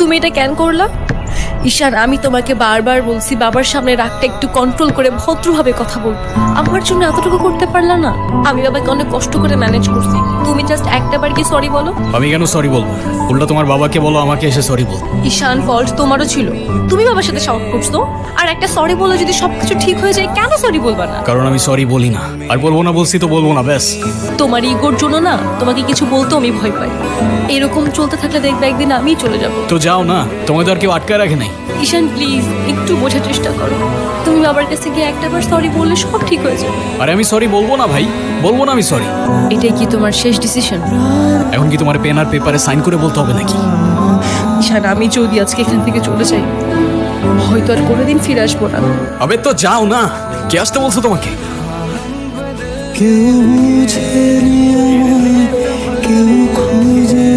তুমি এটা কেন করলা? ঈশান, আমি তোমাকে বারবার বলছি বাবার সামনে রাগটা একটু কন্ট্রোল করে ভদ্রভাবে কথা বল। আমার জন্য এতটুকু করতে পারলা না? আমি বাবাকে অনেক কষ্ট করে ম্যানেজ করছি, তুমি জাস্ট একটা বার কি সরি বলো। আমি কেন সরি বলবো? উল্টা তোমার বাবাকে বলো আমাকে এসে সরি বল। ঈশান, ফল্ট তোমারও ছিল, তুমি বাবার সাথে শাউট করছো। আর একটা সরি বলে যদি সবকিছু ঠিক হয়ে যায়, কেন সরি বলবা না? কারণ আমি সরি বলি না, আর বলবো না বলছি তো বলবো না, ব্যাস। তোমার ইগোর জন্য না তোমাকে কিছু বলতেও আমি ভয় পাই। এরকম চলতে থাকলে দেখবে একদিন আমিই চলে যাব। তো যাও না, তোমাদের আর কেউ আটকায় রাখে নাই। ঈশান প্লিজ একটু বোঝার চেষ্টা করো। তুমি বাবার কাছে গিয়ে একটাবার সরি বললে সব ঠিক হয়ে যাবে। আরে আমি সরি বলবো না ভাই, বলবো না আমি সরি। এটাই কি তোমার শেষ ডিসিশন? এখন কি তোমার পেন আর পেপারে সাইন করে বলতে হবে নাকি? ঈশান, আমি যদি আজকে এখান থেকে চলে যাই, হয়তো আর কোনোদিন ফিরে আসবো না। আবে তো যাও না, কে আসতে বলছো তোমাকে? কেউ বুঝে নিয়ে কেউ খুঁজে